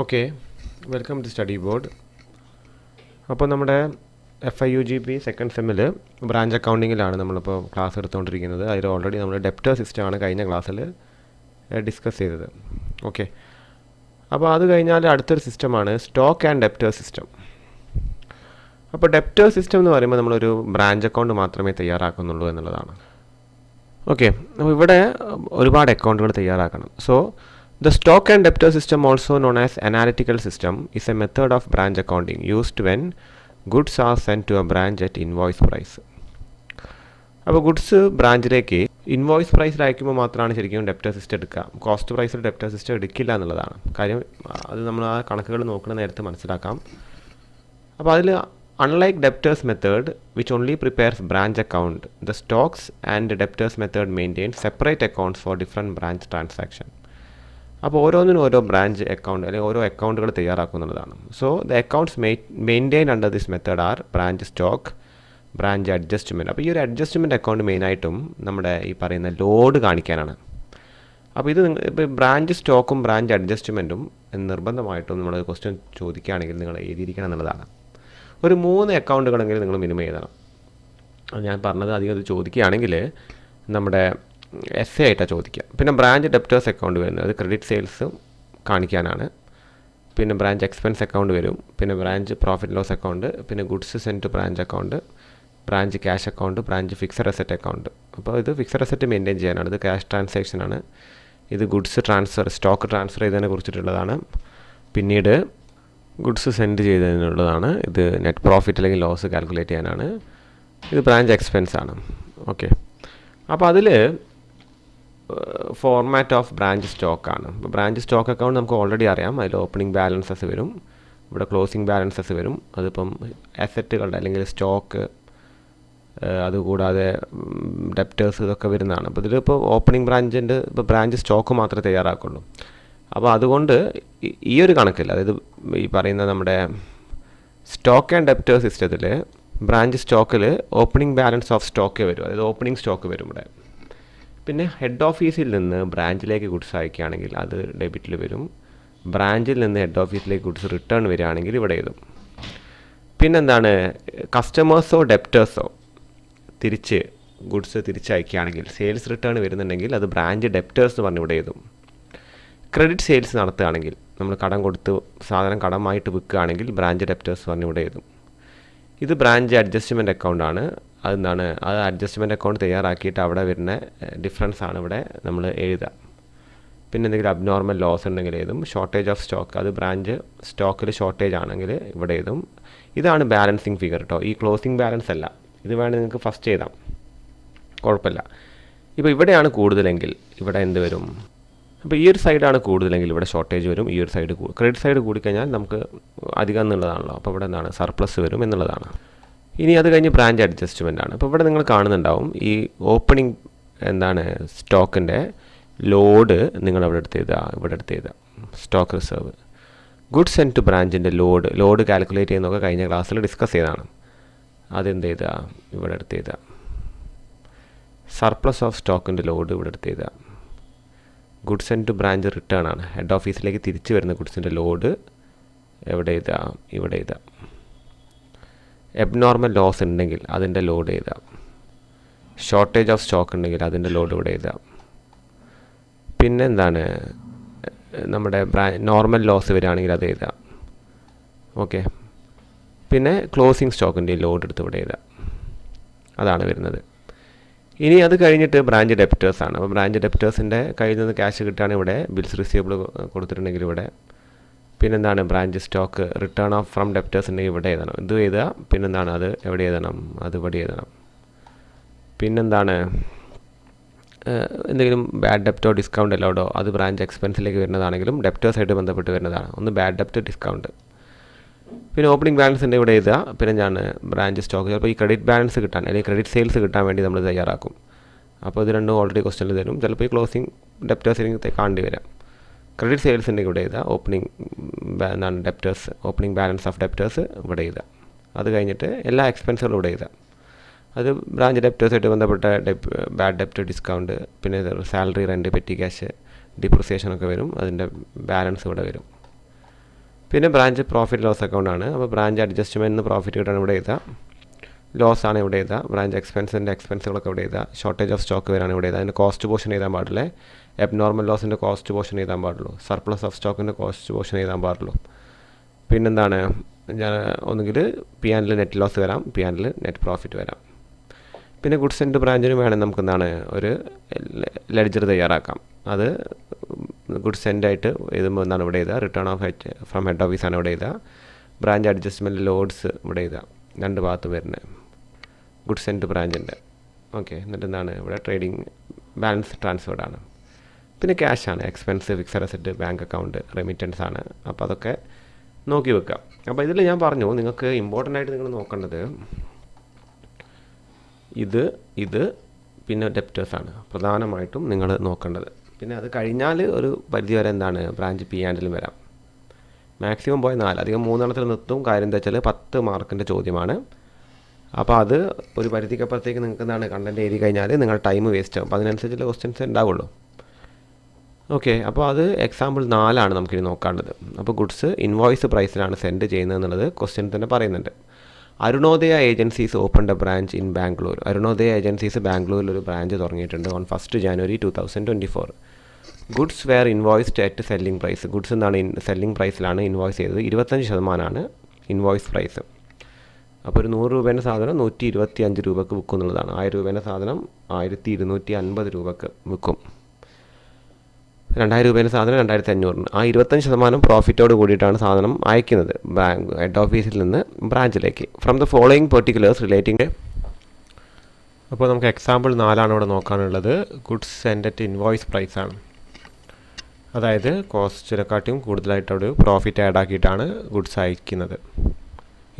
Okay, welcome to study board. അപ്പോൾ നമ്മുടെ FIUGP second സെമ്മിൽ ബ്രാഞ്ച് അക്കൗണ്ടിങ്ങിലാണ് നമ്മളിപ്പോൾ ക്ലാസ് എടുത്തുകൊണ്ടിരിക്കുന്നത്. അതിൽ ഓൾറെഡി നമ്മൾ ഡെപ്റ്റർ സിസ്റ്റമാണ് കഴിഞ്ഞ ക്ലാസ്സിൽ ഡിസ്കസ് ചെയ്തത്. ഓക്കെ, അപ്പോൾ അത് കഴിഞ്ഞാൽ അടുത്തൊരു സിസ്റ്റമാണ് സ്റ്റോക്ക് ആൻഡ് ഡെപ്റ്റർ സിസ്റ്റം. അപ്പോൾ ഡെപ്റ്റർ സിസ്റ്റം എന്ന് പറയുമ്പോൾ നമ്മളൊരു ബ്രാഞ്ച് അക്കൗണ്ട് മാത്രമേ തയ്യാറാക്കുന്നുള്ളൂ എന്നുള്ളതാണ്. ഓക്കെ, അപ്പോൾ ഇവിടെ ഒരുപാട് അക്കൗണ്ടുകൾ തയ്യാറാക്കണം. So the stock and debtor system, also known as analytical system, is a method of branch accounting used when goods are sent to a branch at invoice price. അപ്പോൾ goods ബ്രാഞ്ചിലേക്ക് invoice പ്രൈസിൽ അയക്കുമ്പോൾ മാത്രമാണ് ശരിക്കും ഡെപ്റ്റർ സിസ്റ്റം എടുക്കുക. Cost പ്രൈസിൽ debtor system എടുക്കില്ല എന്നുള്ളതാണ് കാര്യം. അത് നമ്മൾ ആ കണക്കുകൾ നോക്കുന്ന നേരത്തെ മനസ്സിലാക്കാം. അപ്പോൾ അതിൽ unlike debtors method which only prepares branch account, the stocks and debtors method maintains separate accounts for different branch transaction. അപ്പോൾ ഓരോന്നിനും ഓരോ ബ്രാഞ്ച് അക്കൗണ്ട് അല്ലെങ്കിൽ ഓരോ അക്കൗണ്ടുകൾ തയ്യാറാക്കുന്നുള്ളതാണ്. So the accounts maintain under this method are branch stock, branch adjustment. അപ്പോൾ ഈ ഒരു അഡ്ജസ്റ്റ്മെൻറ്റ് അക്കൗണ്ട് മെയിനായിട്ടും നമ്മുടെ ഈ പറയുന്ന ലോഡ് കാണിക്കാനാണ്. അപ്പോൾ ഇത് ഇപ്പോൾ ബ്രാഞ്ച് സ്റ്റോക്കും ബ്രാഞ്ച് അഡ്ജസ്റ്റ്മെൻറ്റും നിർബന്ധമായിട്ടും നമ്മൾ ക്വസ്റ്റ്യൻ ചോദിക്കുകയാണെങ്കിൽ നിങ്ങൾ എഴുതിയിരിക്കണം എന്നുള്ളതാണ്. ഒരു 3 അക്കൗണ്ടുകളെങ്കിലും നിങ്ങൾ മിനിമം എഴുതണം. ഞാൻ പറഞ്ഞത് അധികം ഇത് ചോദിക്കുകയാണെങ്കിൽ നമ്മുടെ essay ആയിട്ടാണ് ചോദിക്കുക. പിന്നെ ബ്രാഞ്ച് ഡെപ്റ്റേഴ്സ് അക്കൗണ്ട് വരുന്നത് അത് ക്രെഡിറ്റ് സെയിൽസ് കാണിക്കാനാണ്. പിന്നെ ബ്രാഞ്ച് എക്സ്പെൻസ് അക്കൗണ്ട് വരും. പിന്നെ ബ്രാഞ്ച് പ്രോഫിറ്റ് ലോസ് അക്കൗണ്ട്, പിന്നെ goods send to branch account, branch cash account, branch fixed asset account. അപ്പോൾ ഇത് ഫിക്സഡ് അസറ്റ് മെയിൻറ്റെയിൻ ചെയ്യാനാണ്. ഇത് ക്യാഷ് ട്രാൻസാക്ഷനാണ്. ഇത് ഗുഡ്സ് ട്രാൻസ്ഫർ, സ്റ്റോക്ക് ട്രാൻസ്ഫർ ചെയ്തതിനെ കുറിച്ചിട്ടുള്ളതാണ്. പിന്നീട് ഗുഡ്സ് സെൻഡ് ചെയ്തതിനുള്ളതാണ്. ഇത് നെറ്റ് പ്രോഫിറ്റ് അല്ലെങ്കിൽ ലോസ് കാൽക്കുലേറ്റ് ചെയ്യാനാണ്. ഇത് ബ്രാഞ്ച് എക്സ്പെൻസ് ആണ്. ഓക്കെ, അപ്പോൾ അതിൽ ഫോർമാറ്റ് ഓഫ് ബ്രാഞ്ച് സ്റ്റോക്കാണ്. ഇപ്പോൾ ബ്രാഞ്ച് സ്റ്റോക്ക് അക്കൗണ്ട് നമുക്ക് ഓൾറെഡി അറിയാം. അതിൽ ഓപ്പണിംഗ് ബാലൻസസ് വരും, ഇവിടെ ക്ലോസിംഗ് ബാലൻസസ് വരും. അതിപ്പം അസറ്റുകളുടെ അല്ലെങ്കിൽ സ്റ്റോക്ക്, അതുകൂടാതെ ഡെപ്റ്റേഴ്സ് ഇതൊക്കെ വരുന്നതാണ്. അപ്പോൾ ഇതിലിപ്പോൾ ഓപ്പണിംഗ് ബ്രാഞ്ചിൻ്റെ ഇപ്പോൾ ബ്രാഞ്ച് സ്റ്റോക്ക് മാത്രമേ തയ്യാറാക്കുള്ളൂ. അപ്പോൾ അതുകൊണ്ട് ഈ ഒരു കണക്കിൽ, അതായത് ഈ പറയുന്ന നമ്മുടെ സ്റ്റോക്ക് ആൻഡ് ഡെപ്റ്റർ സിസ്റ്റത്തിൽ ബ്രാഞ്ച് സ്റ്റോക്കിൽ ഓപ്പണിംഗ് ബാലൻസ് ഓഫ് സ്റ്റോക്കേ വരും, അതായത് ഓപ്പണിംഗ് സ്റ്റോക്ക് വരും ഇവിടെ. പിന്നെ ഹെഡ് ഓഫീസിൽ നിന്ന് ബ്രാഞ്ചിലേക്ക് ഗുഡ്സ് അയക്കുകയാണെങ്കിൽ അത് ഡെബിറ്റിൽ വരും. ബ്രാഞ്ചിൽ നിന്ന് ഹെഡ് ഓഫീസിലേക്ക് ഗുഡ്സ് റിട്ടേൺ വരികയാണെങ്കിൽ ഇവിടെ എഴുതും. പിന്നെന്താണ്, കസ്റ്റമേഴ്സോ ഡെപ്റ്റേഴ്സോ തിരിച്ച് ഗുഡ്സ് തിരിച്ചയക്കുകയാണെങ്കിൽ സെയിൽസ് റിട്ടേൺ വരുന്നുണ്ടെങ്കിൽ അത് ബ്രാഞ്ച് ഡെപ്റ്റേഴ്സ് എന്ന് പറഞ്ഞ് ഇവിടെ എഴുതും. ക്രെഡിറ്റ് സെയിൽസ് നടത്തുകയാണെങ്കിൽ നമ്മൾ കടം കൊടുത്ത് സാധനം കടമായിട്ട് വിൽക്കുകയാണെങ്കിൽ ബ്രാഞ്ച് ഡെപ്റ്റേഴ്സ് പറഞ്ഞ് ഇവിടെ എഴുതും. ഇത് ബ്രാഞ്ച് അഡ്ജസ്റ്റ്മെൻറ്റ് അക്കൗണ്ടാണ്. അതെന്താണ്, അത് അഡ്ജസ്റ്റ്മെൻറ്റ് അക്കൗണ്ട് തയ്യാറാക്കിയിട്ട് അവിടെ വരുന്ന ഡിഫറൻസ് ആണ് ഇവിടെ നമ്മൾ എഴുതുക. പിന്നെ എന്തെങ്കിലും അബ്നോർമൽ ലോസ് ഉണ്ടെങ്കിൽ എഴുതും. ഷോർട്ടേജ് ഓഫ് സ്റ്റോക്ക്, അത് ബ്രാഞ്ച് സ്റ്റോക്കിൽ ഷോർട്ടേജ് ആണെങ്കിൽ ഇവിടെ എഴുതും. ഇതാണ് ബാലൻസിങ് ഫിഗർ കേട്ടോ. ഈ ക്ലോസിംഗ് ബാലൻസ് അല്ല. ഇത് വേണമെങ്കിൽ നിങ്ങൾക്ക് ഫസ്റ്റ് എഴുതാം, കുഴപ്പമില്ല. ഇപ്പോൾ ഇവിടെയാണ് കൂടുതലെങ്കിൽ ഇവിടെ എന്ത് വരും, അപ്പോൾ ഈ ഒരു സൈഡാണ് കൂടുതലെങ്കിൽ ഇവിടെ ഷോർട്ടേജ് വരും. ഈ ഒരു സൈഡ് ക്രെഡിറ്റ് സൈഡ് കൂടിക്കഴിഞ്ഞാൽ നമുക്ക് അധികം എന്നുള്ളതാണല്ലോ. അപ്പോൾ ഇവിടെ എന്താണ്, സർപ്ലസ് വരും എന്നുള്ളതാണ്. ഇനി അത് കഴിഞ്ഞ് ബ്രാഞ്ച് അഡ്ജസ്റ്റ്മെൻ്റ് ആണ്. അപ്പോൾ ഇവിടെ നിങ്ങൾ കാണുന്നുണ്ടാവും ഈ ഓപ്പണിംഗ് എന്താണ് സ്റ്റോക്കിൻ്റെ ലോഡ് നിങ്ങൾ അവിടെ എടുത്ത് എഴുതുക, ഇവിടെ എടുത്ത് എഴുതുക. Stock reserve, goods send to ബ്രാഞ്ചിൻ്റെ ലോഡ് കാൽക്കുലേറ്റ് ചെയ്യുന്നതൊക്കെ കഴിഞ്ഞ ക്ലാസ്സിൽ ഡിസ്കസ് ചെയ്തതാണ്. അതെന്ത് എഴുതുക, ഇവിടെ എടുത്ത് എഴുതുക. സർപ്ലസ് ഓഫ് സ്റ്റോക്കിൻ്റെ ലോഡ് ഇവിടെ എടുത്ത് എഴുതുക. Goods send to branch return ആണ്. ഹെഡ് ഓഫീസിലേക്ക് തിരിച്ച് വരുന്ന ഗുഡ്സിൻ്റെ ലോഡ് എവിടെ എഴുതുക, ഇവിടെ എഴുതുക. എബ്നോർമൽ ലോസ് ഉണ്ടെങ്കിൽ അതിൻ്റെ ലോഡ് എഴുതുക. ഷോർട്ടേജ് ഓഫ് സ്റ്റോക്ക് ഉണ്ടെങ്കിൽ അതിൻ്റെ ലോഡ് ഇവിടെ എഴുതുക. പിന്നെ എന്താണ്, നമ്മുടെ നോർമൽ ലോസ് വരികയാണെങ്കിൽ അത് എഴുതുക. ഓക്കെ, പിന്നെ ക്ലോസിംഗ് സ്റ്റോക്കിൻ്റെ ലോഡ് എടുത്ത് ഇവിടെ എഴുതുക. അതാണ് വരുന്നത്. ഇനി അത് കഴിഞ്ഞിട്ട് ബ്രാഞ്ച് ഡെപ്റ്റേഴ്സാണ്. അപ്പോൾ ബ്രാഞ്ച് ഡെപ്റ്റേഴ്സിൻ്റെ കയ്യിൽ നിന്ന് ക്യാഷ് കിട്ടുകയാണെങ്കിൽ ഇവിടെ ബിൽസ് റിസീവബിൾ കൊടുത്തിട്ടുണ്ടെങ്കിൽ ഇവിടെ. പിന്നെന്താണ്, branch stock return off from debtors ഉണ്ടെങ്കിൽ ഇവിടെ എഴുതണം. ഇത് എഴുതുക. പിന്നെന്താണ്, അത് എവിടെ എഴുതണം, അത് ഇവിടെ എഴുതണം. പിന്നെന്താണ്, എന്തെങ്കിലും ബാഡ് ഡെപ്റ്റോ ഡിസ്കൗണ്ട് അലോഡോ അത് ബ്രാഞ്ച് എക്സ്പെൻസിലേക്ക് വരുന്നതാണെങ്കിലും ഡെപ്റ്റേഴ്സായിട്ട് ബന്ധപ്പെട്ട് വരുന്നതാണ്. ഒന്ന് ബാഡ് ഡെപ്റ്റ്, ഡിസ്കൗണ്ട്. പിന്നെ ഓപ്പണിംഗ് ബാലൻസിൻ്റെ ഇവിടെ എഴുതുക. പിന്നെ ഞാൻ ബ്രാഞ്ച് സ്റ്റോക്ക്, ചിലപ്പോൾ ഈ ക്രെഡിറ്റ് ബാലൻസ് കിട്ടാൻ അല്ലെങ്കിൽ ക്രെഡിറ്റ് സെയിൽസ് കിട്ടാൻ വേണ്ടി നമ്മൾ തയ്യാറാക്കും. അപ്പോൾ ഇത് രണ്ടും ഓൾറെഡി ക്വസ്റ്റനിൽ തരും. ചിലപ്പോൾ ഈ ക്ലോസിംഗ് ഡെപ്റ്റേഴ്സിന് കാണേണ്ടി വരാം. ക്രെഡിറ്റ് സെയിൽസിൻ്റെ ഇവിടെ എഴുതുക. ഓപ്പണിംഗ് എന്താണ് debtors, opening balance of debtors ഇവിടെ എഴുതുക. അത് കഴിഞ്ഞിട്ട് എല്ലാ എക്സ്പെൻസുകളും ഇവിടെ എഴുതുക. അത് ബ്രാഞ്ച് ഡെപ്റ്റേഴ്സായിട്ട് ബന്ധപ്പെട്ട ബാഡ് ഡെപ്റ്റ്, ഡിസ്കൗണ്ട്, പിന്നെ സാലറി, റെൻറ്റ്, പെറ്റി ക്യാഷ്, ഡിപ്രിസിയേഷനൊക്കെ വരും. അതിൻ്റെ ബാലൻസ് ഇവിടെ വരും. പിന്നെ ബ്രാഞ്ച് പ്രോഫിറ്റ് ലോസ് അക്കൗണ്ടാണ്. അപ്പോൾ ബ്രാഞ്ച് അഡ്ജസ്റ്റ്മെൻറ്റിന് പ്രോഫിറ്റ് കിട്ടാൻ ഇവിടെ എഴുതാം, ലോസ് ആണ് ഇവിടെ എഴുതുക, ബ്രാഞ്ച് എക്സ്പെൻസുകളൊക്കെ ഇവിടെ എഴുതുക, ഷോർട്ടേജ് ഓഫ് സ്റ്റോക്ക് വരാണ് ഇവിടെ എഴുതുക. അതിൻ്റെ കോസ്റ്റ് പോർഷൻ എഴുതാൻ പാടില്ലേ, എബ്നോർമൽ ലോസിൻ്റെ കോസ്റ്റ് പോർഷൻ എഴുതാൻ പാടുള്ളൂ, സർപ്ലസ് ഓഫ് സ്റ്റോക്കിൻ്റെ കോസ്റ്റ് പോർഷൻ എഴുതാൻ പാടുള്ളൂ. പിന്നെന്താണ്, ഞാൻ ഒന്നുകിൽ P&L നെറ്റ് ലോസ് വരാം, P&L നെറ്റ് പ്രോഫിറ്റ് വരാം. പിന്നെ ഗുഡ്സ് ആൻഡ് ബ്രാഞ്ചിന് വേണമെങ്കിൽ നമുക്ക് എന്താണ് ഒരു ലെഡ്ജർ തയ്യാറാക്കാം. അത് ഗുഡ്സ് ആൻഡ് ആയിട്ട് എഴുതുമ്പോൾ എന്താണ് ഇവിടെ എഴുതുക, റിട്ടേൺ ഓഫ് ഫ്രം ഹെഡ് ഓഫീസാണ് ഇവിടെ എഴുതുക, ബ്രാഞ്ച് അഡ്ജസ്റ്റ്മെൻറ്റ് ലോഡ്സ് ഇവിടെ എഴുതുക, രണ്ട് ഭാഗത്ത് വരുന്നത് ഗുഡ്സ് ആൻഡ് ബ്രാഞ്ചിൻ്റെ. ഓക്കെ, എന്നിട്ട് എന്താണ് ഇവിടെ ട്രേഡിങ് ബാലൻസ് ട്രാൻസ്ഫേർഡ് ആണ്. പിന്നെ ക്യാഷ് ആണ്, expense, fixed asset, bank account, remittance ആണ്. അപ്പോൾ അതൊക്കെ നോക്കി വെക്കാം. അപ്പോൾ ഇതിൽ ഞാൻ പറഞ്ഞു നിങ്ങൾക്ക് ഇമ്പോർട്ടൻ്റ് ആയിട്ട് നിങ്ങൾ നോക്കേണ്ടത് ഇത് പിന്നെ ഡെപ്റ്റേഴ്സാണ് പ്രധാനമായിട്ടും നിങ്ങൾ നോക്കേണ്ടത്. പിന്നെ അത് കഴിഞ്ഞാൽ ഒരു പരിധി വരെ എന്താണ് ബ്രാഞ്ച് P&L വരാം. മാക്സിമം പോയ 4, അധികം 3 നിർത്തും. കാര്യം എന്താ വെച്ചാൽ 10 മാർക്കിൻ്റെ ചോദ്യമാണ്. അപ്പോൾ അത് ഒരു പരിധിക്കപ്പുറത്തേക്ക് നിങ്ങൾക്ക് എന്താണ് കണ്ടൻറ്റ് എഴുതി കഴിഞ്ഞാൽ നിങ്ങൾ ടൈം വേസ്റ്റ് ആകും. അപ്പോൾ അതിനനുസരിച്ചുള്ള ക്വസ്റ്റ്യൻസ് ഉണ്ടാവുള്ളൂ. ഓക്കെ, അപ്പോൾ അത് എക്സാമ്പിൾ 4 നമുക്കിനി നോക്കേണ്ടത്. അപ്പോൾ ഗുഡ്സ് ഇൻവോയ്സ് പ്രൈസിലാണ് സെൻഡ് ചെയ്യുന്നത് എന്നുള്ളത് ക്വസ്റ്റ്യൻ തന്നെ പറയുന്നുണ്ട്. Arunodaya agencies open a branch in Bangalore. Arunodaya agencies ബാംഗ്ലൂരിൽ ഒരു ബ്രാഞ്ച് തുടങ്ങിയിട്ടുണ്ട് on 1 January 2024. Goods were invoiced at selling price. Goods എന്നാണ് സെല്ലിംഗ് പ്രൈസിലാണ് ഇൻവോയ്സ് ചെയ്തത്. 25% ഇൻവോയ്സ് പ്രൈസ്. അപ്പോൾ ഒരു 100 രൂപേൻ്റെ സാധനം 125 രൂപയ്ക്ക് വിൽക്കും എന്നുള്ളതാണ്. 1000 രൂപേൻ്റെ സാധനം 1250 രൂപയ്ക്ക് വിൽക്കും. 2000 രൂപേൻ്റെ സാധനം 2500. ആ 25% പ്രോഫിറ്റോട് കൂടിയിട്ടാണ് സാധനം അയക്കുന്നത് ഹെഡ് ഓഫീസിൽ നിന്ന് ബ്രാഞ്ചിലേക്ക്. From the following particulars relating. അപ്പോൾ നമുക്ക് എക്സാമ്പിൾ 4 ഇവിടെ നോക്കാനുള്ളത്. ഗുഡ്സ് സെൻഡ് അറ്റ് ഇൻവോയ്സ് പ്രൈസാണ്. അതായത് കോസ്റ്റിനെക്കാട്ടിയും കൂടുതലായിട്ട് അവിടെ പ്രോഫിറ്റ് ആഡ് ആക്കിയിട്ടാണ് ഗുഡ്സ് അയക്കുന്നത്.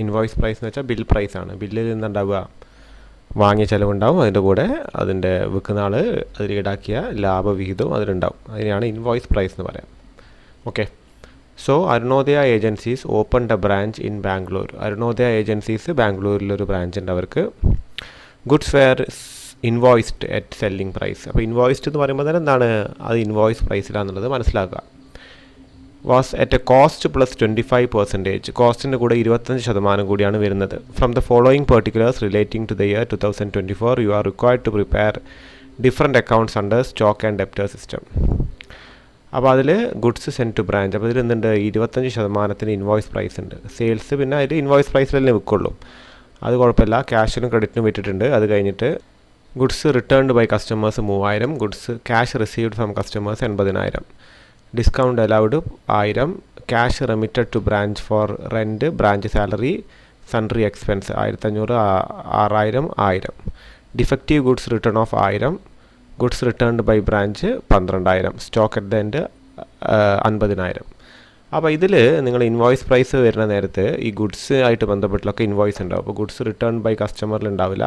ഇൻവോയ്സ് പ്രൈസ് എന്ന് വെച്ചാൽ ബിൽ പ്രൈസാണ്. ബില്ലിൽ നിന്നുണ്ടാവുക വാങ്ങിയ ചിലവുണ്ടാവും, അതിൻ്റെ കൂടെ അതിൻ്റെ വിൽക്കുന്ന ആൾ അതിൽ ഈടാക്കിയ ലാഭവിഹിതവും അതിലുണ്ടാവും. അതിനെയാണ് ഇൻവോയ്സ് പ്രൈസ് എന്ന് പറയാം. Okay, so Arunodaya agencies open a branch in Bangalore. Arunodaya agencies ബാംഗ്ലൂരിലൊരു ബ്രാഞ്ച് ഉണ്ട് അവർക്ക്. Goods were invoiced at selling price. അപ്പോൾ ഇൻവോയ്സ്ഡ് എന്ന് പറയുമ്പോൾ തന്നെ എന്താണ് അത് ഇൻവോയ്സ് പ്രൈസിലാണെന്നുള്ളത് മനസ്സിലാക്കുക. Was at a cost plus 25%. കോസ്റ്റിൻ്റെ കൂടെ 25% കൂടിയാണ് വരുന്നത്. From the following particulars relating to the year 2024 you are required to prepare different accounts under stock and debtor system. അപ്പോൾ അതിൽ ഗുഡ്സ് സെൻഡ് ടു ബ്രാഞ്ച്. അപ്പോൾ ഇതിൽ എന്തുണ്ട് 25% ഇൻവോയ്സ് പ്രൈസ് ഉണ്ട്. സെയിൽസ് പിന്നെ അതിൽ ഇൻവോയ്സ് പ്രൈസിലല്ലേ വിൽക്കുള്ളൂ, അത് കുഴപ്പമില്ല. ക്യാഷിനും ക്രെഡിറ്റിനും വിറ്റിട്ടുണ്ട്. അത് കഴിഞ്ഞിട്ട് goods returned by customers 3000. Goods cash received from customers 80000. Discount allowed 1000. Cash remitted to branch for rent, branch salary, sundry expense 1500, 6000, 1000. Defective goods return of 1000. Goods returned by branch 12000. Stock at the end 50000. അപ്പോൾ ഇതിൽ നിങ്ങൾ invoice price വരുന്ന നേരത്ത് ഈ goods ആയിട്ട് ബന്ധപ്പെട്ടുള്ളൊക്കെ invoice ഉണ്ടാവും. അപ്പോൾ goods return by കസ്റ്റമറിൽ ഉണ്ടാവില്ല.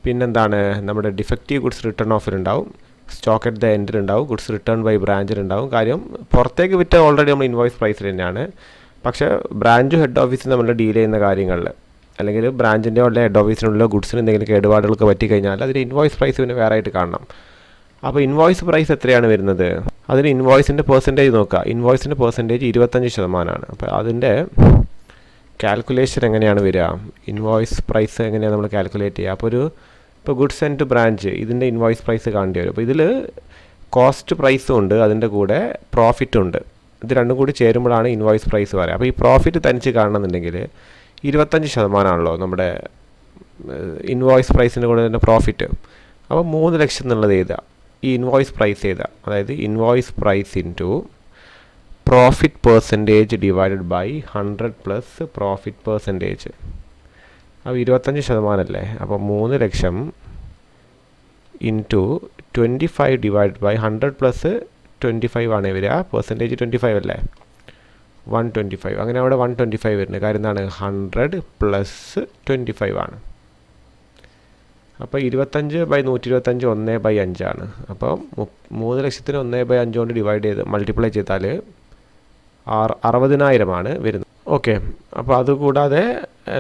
പിന്നെന്താണ് നമ്മുടെ ഡിഫക്റ്റീവ് ഗുഡ്സ് റിട്ടേൺ ഓഫിലുണ്ടാവും, സ്റ്റോക്ക് അറ്റ് ദ എൻഡിലുണ്ടാവും, ഗുഡ്സ് റിട്ടേൺ ബൈ ബ്രാഞ്ചിലുണ്ടാവും. കാര്യം പുറത്തേക്ക് വിറ്റ ഓൾറെഡി നമ്മൾ ഇൻവോയ്സ് പ്രൈസിൽ തന്നെയാണ്. പക്ഷേ ബ്രാഞ്ചും ഹെഡ് ഓഫീസും നമ്മൾ ഡീൽ ചെയ്യുന്ന കാര്യങ്ങളിൽ അല്ലെങ്കിൽ ബ്രാഞ്ചിൻ്റെ ഉള്ള ഹെഡ് ഓഫീസിനുള്ള ഗുഡ്സിന് എന്തെങ്കിലും കേടുപാടുകളൊക്കെ പറ്റിക്കഴിഞ്ഞാൽ അതിന് ഇൻവോയ്സ് പ്രൈസ് പിന്നെ വേറെ ആയിട്ട് കാണണം. അപ്പോൾ ഇൻവോയ്സ് പ്രൈസ് എത്രയാണ് വരുന്നത്, അതിന് ഇൻവോയ്സിൻ്റെ പെർസെൻറ്റേജ് നോക്കുക. ഇൻവോയ്സിൻ്റെ പെർസെൻറ്റേജ് 25%. അപ്പോൾ അതിൻ്റെ കാൽക്കുലേഷൻ എങ്ങനെയാണ് വരിക, ഇൻവോയ്സ് പ്രൈസ് എങ്ങനെയാണ് നമ്മൾ കാൽക്കുലേറ്റ് ചെയ്യുക. അപ്പോൾ ഇപ്പോൾ ഗുഡ്സ് സെൻഡ് ടു ബ്രാഞ്ച് ഇതിൻ്റെ ഇൻവോയ്സ് പ്രൈസ് കാണേണ്ടി വരും. അപ്പോൾ ഇതിൽ കോസ്റ്റ് പ്രൈസും ഉണ്ട്, അതിൻ്റെ കൂടെ പ്രോഫിറ്റും ഉണ്ട്. ഇത് രണ്ടും കൂടി ചേരുമ്പോഴാണ് ഇൻവോയ്സ് പ്രൈസ് പറയുക. അപ്പോൾ ഈ പ്രോഫിറ്റ് തനിച്ച് കാണണമെന്നുണ്ടെങ്കിൽ 25% നമ്മുടെ ഇൻവോയ്സ് പ്രൈസിൻ്റെ കൂടെ തന്നെ പ്രോഫിറ്റ്. അപ്പോൾ 3 ലക്ഷം എന്നുള്ളത് എഴുതുക, ഈ ഇൻവോയ്സ് പ്രൈസ് എഴുതുക. അതായത് invoice price into profit percentage divided by 100 plus profit percentage. അപ്പോൾ 25% അല്ലേ, അപ്പോൾ 3 lakh into 25 divide by 100 plus 25 ആണ് വരിക. പെർസെൻറ്റേജ് 25 അല്ലേ, 125. അങ്ങനെ അവിടെ 125 വരുന്നത്. കാര്യം എന്താണ് 100 പ്ലസ് 25 ആണ്. അപ്പോൾ 25/125 1/5 ആണ്. അപ്പോൾ 3 ലക്ഷത്തിന് 1/5 കൊണ്ട് ഡിവൈഡ് ചെയ്ത് മൾട്ടിപ്ലൈ ചെയ്താൽ 60,000 ആണ് വരുന്നത്. ഓക്കെ, അപ്പോൾ അതുകൂടാതെ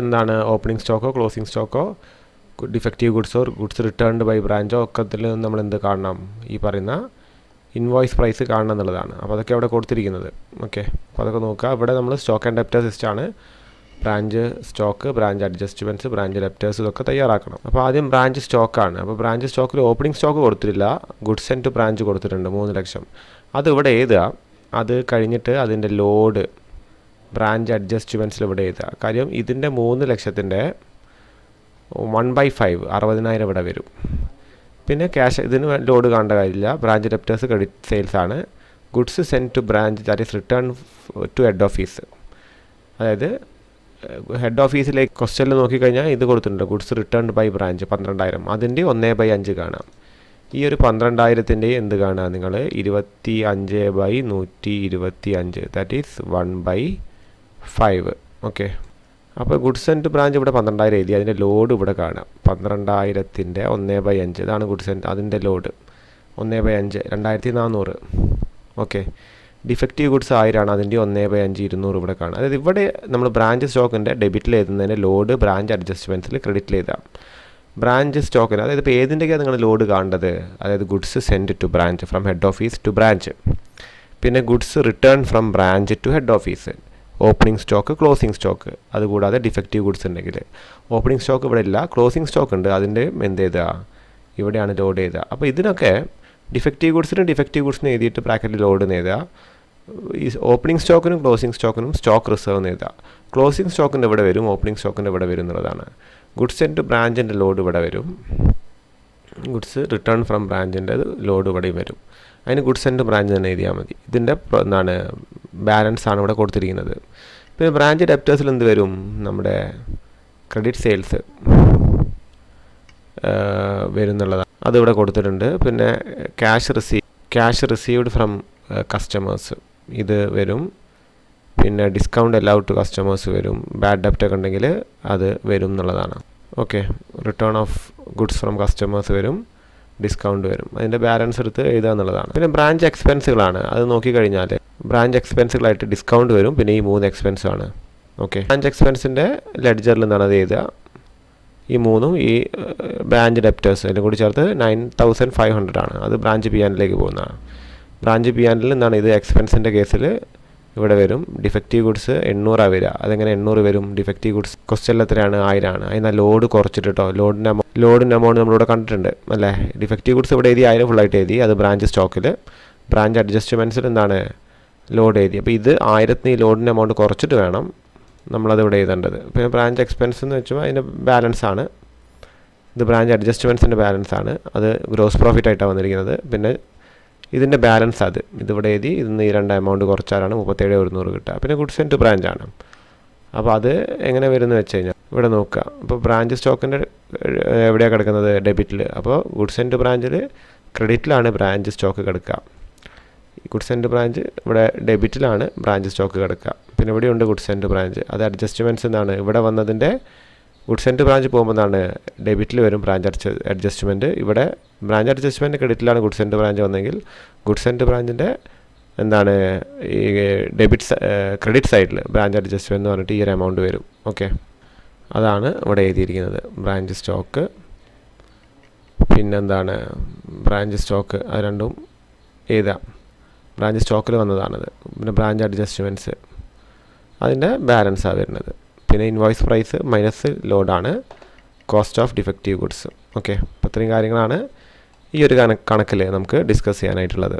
എന്താണ് ഓപ്പണിംഗ് സ്റ്റോക്കോ ക്ലോസിംഗ് സ്റ്റോക്കോ ഡിഫക്റ്റീവ് ഗുഡ്സോ ഗുഡ്സ് റിട്ടേൺഡ് ബൈ ബ്രാഞ്ചോ ഒക്കെ ഇതിൽ നമ്മൾ എന്ത് കാണണം, ഈ പറയുന്ന ഇൻവോയ്സ് പ്രൈസ് കാണണം എന്നുള്ളതാണ്. അപ്പോൾ അതൊക്കെ അവിടെ കൊടുത്തിരിക്കുന്നത്. ഓക്കെ, അപ്പോൾ അതൊക്കെ നോക്കുക. ഇവിടെ നമ്മൾ സ്റ്റോക്ക് ആൻഡ് ഡെപ്റ്റേഴ്സ് ലിസ്റ്റാണ്. Branch stock, branch adjustments, branch debtors ഇതൊക്കെ തയ്യാറാക്കണം. അപ്പോൾ ആദ്യം ബ്രാഞ്ച് സ്റ്റോക്കാണ്. അപ്പോൾ ബ്രാഞ്ച് സ്റ്റോക്കിൽ ഓപ്പണിംഗ് സ്റ്റോക്ക് കൊടുത്തിട്ടില്ല, ഗുഡ്സ് സെൻറ്റ് ടു ബ്രാഞ്ച് കൊടുത്തിട്ടുണ്ട് 3 ലക്ഷം. അത് ഇവിടെ എഴുതുക. അത് കഴിഞ്ഞിട്ട് അതിൻ്റെ ലോഡ് ബ്രാഞ്ച് അഡ്ജസ്റ്റ്മെൻറ്റ്സിൽ ഇവിടെ എഴുതുക. കാര്യം ഇതിൻ്റെ 3 ലക്ഷത്തിൻ്റെ 1/5 60,000 ഇവിടെ വരും. പിന്നെ ക്യാഷ് ഇതിന് ലോഡ് കാണേണ്ട കാര്യമില്ല. ബ്രാഞ്ച് ഡെപ്റ്റേഴ്സ് ക്രെഡിറ്റ് സെയിൽസ് ആണ്. Goods sent to branch that is return to head office. അതായത് ഹെഡ് ഓഫീസിലേക്ക് ക്വസ്റ്റ്യനിൽ നോക്കിക്കഴിഞ്ഞാൽ ഇത് കൊടുത്തിട്ടുണ്ട്, ഗുഡ്സ് റിട്ടേൺഡ് ബൈ ബ്രാഞ്ച് 12,000. അതിൻ്റെ 1/5 കാണാം. ഈ ഒരു 12,000ൻ്റെ എന്ത് കാണുക നിങ്ങൾ, 25/125 ദാറ്റ് ഈസ് 1/5. ഓക്കെ, അപ്പോൾ ഗുഡ്സ് സെൻറ്റ് ബ്രാഞ്ച് ഇവിടെ 12,000 എഴുതി. അതിൻ്റെ ലോഡ് ഇവിടെ കാണാം 12,000ൻ്റെ 1/5. ഇതാണ് ഗുഡ്സ് സെൻറ്റ്, അതിൻ്റെ ലോഡ് 1/5 2400. ഓക്കെ, ഡിഫക്റ്റീവ് ഗുഡ്സ് 1000 അതിൻ്റെ 1/5 200 ഇവിടെ കാണാം. അതായത് ഇവിടെ നമ്മൾ ബ്രാഞ്ച് സ്റ്റോക്കിൻ്റെ ഡെബിറ്റിൽ എഴുതുന്നതിൻ്റെ ലോഡ് ബ്രാഞ്ച് അഡ്ജസ്റ്റ്മെൻറ്റ്സിൽ ക്രെഡിറ്റിൽ എഴുതാം. ബ്രാഞ്ച് സ്റ്റോക്കിന് അതായത് ഇപ്പോൾ ഏതിൻ്റെയൊക്കെയാണ് നിങ്ങൾ ലോഡ് കാണേണ്ടത്, അതായത് goods sent to branch from head office to branch, പിന്നെ goods return from branch to head office, opening stock, closing stock. അതുകൂടാതെ ഡിഫക്റ്റീവ് ഗുഡ്സ് ഉണ്ടെങ്കിൽ ഓപ്പണിംഗ് സ്റ്റോക്ക് ഇവിടെ ഇല്ല, ക്ലോസിംഗ് സ്റ്റോക്ക് ഉണ്ട്, അതിൻ്റെ എന്ത് ചെയ്തുക, ഇവിടെയാണ് ലോഡ് ചെയ്തുക. അപ്പോൾ ഇതിനൊക്കെ ഡിഫക്റ്റീവ് ഗുഡ്സിന് എഴുതിയിട്ട് ബ്രാക്കറ്റിൽ ലോഡ് എഴുതുക. ഈ ഓപ്പണിംഗ് സ്റ്റോക്കിനും ക്ലോസിംഗ് സ്റ്റോക്കിനും സ്റ്റോക്ക് റിസർവ് എഴുതുക. ക്ലോസിംഗ് സ്റ്റോക്കിൻ്റെ ഇവിടെ വരും, ഓപ്പണിംഗ് സ്റ്റോക്കിൻ്റെ ഇവിടെ വരും എന്നുള്ളതാണ്. ഗുഡ്സ് സെൻറ്റ് ബ്രാഞ്ചിൻ്റെ ലോഡ് ഇവിടെ വരും, ഗുഡ്സ് റിട്ടേൺ ഫ്രം ബ്രാഞ്ചിൻ്റെ ലോഡ് ഇവിടെയും വരും. അതിന് ഗുഡ്സ് സെൻറ്റ് ബ്രാഞ്ച് തന്നെ എഴുതിയാൽ മതി. ഇതിൻ്റെ എന്താണ് ബാലൻസ് ആണ് ഇവിടെ കൊടുത്തിരിക്കുന്നത്. പിന്നെ ബ്രാഞ്ച് ഡെപ്റ്റേഴ്സിൽ എന്ത് വരും, നമ്മുടെ ക്രെഡിറ്റ് സെയിൽസ് വരും എന്നുള്ളതാണ്, അതിവിടെ കൊടുത്തിട്ടുണ്ട്. പിന്നെ ക്യാഷ് റിസീവ്ഡ് ഫ്രം കസ്റ്റമേഴ്സ് ഇത് വരും. പിന്നെ ഡിസ്കൗണ്ട് അലൗഡ് ടു കസ്റ്റമേഴ്സ് വരും. ബാഡ് ഡെപ്റ്റ് ഒക്കെ ഉണ്ടെങ്കിൽ അത് വരും എന്നുള്ളതാണ്. Okay, return of goods from customers വരും, ഡിസ്കൗണ്ട് വരും. അതിൻ്റെ ബാലൻസ് എടുത്ത് എഴുതുക എന്നുള്ളതാണ്. പിന്നെ ബ്രാഞ്ച് എക്സ്പെൻസുകളാണ്. അത് നോക്കിക്കഴിഞ്ഞാൽ ബ്രാഞ്ച് എക്സ്പെൻസുകളായിട്ട് ഡിസ്കൗണ്ട് വരും. പിന്നെ ഈ 3 എക്സ്പെൻസാണ്. ഓക്കെ, ബ്രാഞ്ച് എക്സ്പെൻസിൻ്റെ ലെഡ്ജറിൽ നിന്നാണ് അത് എഴുതുക. ഈ 3ഉം ഈ ബ്രാഞ്ച് ഡെപ്റ്റേഴ്സ് അതിൻ്റെ കൂടി ചേർത്ത് 9500 ആണ്. അത് ബ്രാഞ്ച് പി ആൻഡിലേക്ക് പോകുന്നതാണ്. ബ്രാഞ്ച് പി ആൻഡിൽ നിന്നാണ് ഇത് എക്സ്പെൻസിൻ്റെ കേസിൽ ഇവിടെ വരും. ഡിഫക്റ്റീവ് ഗുഡ്സ് 800 വരിക. അതെങ്ങനെ 800 വരും, ഡിഫക്റ്റീവ് ഗുഡ്സ് ക്വസ്റ്റ്യനിൽ എത്രയാണ് 1000 ആണ്. അതിന് ലോഡ് കുറച്ചിട്ട് കേട്ടോ, ലോഡിൻ്റെ എമൗണ്ട് നമ്മളിവിടെ കണ്ടിട്ടുണ്ട് അല്ലേ. ഡിഫക്റ്റീവ് ഗുഡ്സ് ഇവിടെ എഴുതി 1000 ഫുള്ളായിട്ട് എഴുതി. അത് ബ്രാഞ്ച് സ്റ്റോക്കിൽ, ബ്രാഞ്ച് അഡ്ജസ്റ്റ്മെൻറ്റ്സിൽ എന്താണ് ലോഡ് എഴുതി. അപ്പോൾ ഇത് 1000 ഈ ലോഡിൻ്റെ എമൗണ്ട് കുറച്ചിട്ട് വേണം നമ്മളത് ഇവിടെ എഴുതേണ്ടത്. പിന്നെ ബ്രാഞ്ച് എക്സ്പെൻസ് എന്ന് വെച്ചാൽ അതിൻ്റെ ബാലൻസ് ആണ്. ഇത് ബ്രാഞ്ച് അഡ്ജസ്റ്റ്മെൻറ്റ്സിൻ്റെ ബാലൻസ് ആണ്. അത് ഗ്രോസ് പ്രോഫിറ്റ് ആയിട്ടാണ് വന്നിരിക്കുന്നത്. പിന്നെ ഇതിൻ്റെ ബാലൻസ് ഇതിവിടെ എഴുതി. ഇതിന്ന് ഈ 2 എമൗണ്ട് കുറച്ചാലാണ് 37,100 കിട്ടുക. പിന്നെ ഗുഡ്സ് സെൻറ്റ് ബ്രാഞ്ചാണ്. അപ്പോൾ അത് എങ്ങനെ വരുമെന്ന് വെച്ച് കഴിഞ്ഞാൽ ഇവിടെ നോക്കുക. അപ്പോൾ ബ്രാഞ്ച് സ്റ്റോക്കിൻ്റെ എവിടെയാണ് കിടക്കുന്നത്, ഡെബിറ്റിൽ. അപ്പോൾ ഗുഡ്സ് സെൻറ്റ് ബ്രാഞ്ചിൽ ക്രെഡിറ്റിലാണ് ബ്രാഞ്ച് സ്റ്റോക്ക് കിടക്കുക. ഗുഡ്സ് സെൻറ്റ് ബ്രാഞ്ച് ഇവിടെ ഡെബിറ്റിലാണ് ബ്രാഞ്ച് സ്റ്റോക്ക് കിടക്കുക. പിന്നെ ഇവിടെയുണ്ട് ഗുഡ്സ് സെൻറ്റ് ബ്രാഞ്ച്. അത് അഡ്ജസ്റ്റ്മെൻറ്റ്സ് എന്നാണ് ഇവിടെ വന്നതിൻ്റെ. ഗുഡ്സ് സെൻറ്റ് ബ്രാഞ്ച് പോകുമ്പോൾ എന്താണ് ഡെബിറ്റിൽ വരും ബ്രാഞ്ച് അഡ്ജസ്റ്റ്മെൻറ്റ്. ഇവിടെ ബ്രാഞ്ച് അഡ്ജസ്റ്റ്മെൻറ്റ് ക്രെഡിറ്റിലാണ് ഗുഡ്സ് സെൻറ്റ് ബ്രാഞ്ച് വന്നെങ്കിൽ ഗുഡ്സ് സെൻറ്റ് ബ്രാഞ്ചിൻ്റെ എന്താണ് ഈ ക്രെഡിറ്റ് സൈഡിൽ ബ്രാഞ്ച് അഡ്ജസ്റ്റ്മെൻറ്റ് എന്ന് പറഞ്ഞിട്ട് ഈ ഒരു എമൗണ്ട് വരും. ഓക്കെ, അതാണ് ഇവിടെ എഴുതിയിരിക്കുന്നത്. ബ്രാഞ്ച് സ്റ്റോക്ക് പിന്നെന്താണ് ബ്രാഞ്ച് സ്റ്റോക്ക്, അത് രണ്ടും എഴുതാം. ബ്രാഞ്ച് സ്റ്റോക്കിൽ വന്നതാണത്. പിന്നെ ബ്രാഞ്ച് അഡ്ജസ്റ്റ്മെൻറ്റ്സ് അതിൻ്റെ ബാലൻസാണ് വരുന്നത്. പിന്നെ ഇൻവോയ്സ് പ്രൈസ് മൈനസ് ലോഡാണ്, cost of defective goods. Okay, അപ്പോൾ ഇത്രയും കാര്യങ്ങളാണ് ഈ ഒരു കണക്കിൽ നമുക്ക് ഡിസ്കസ് ചെയ്യാനായിട്ടുള്ളത്.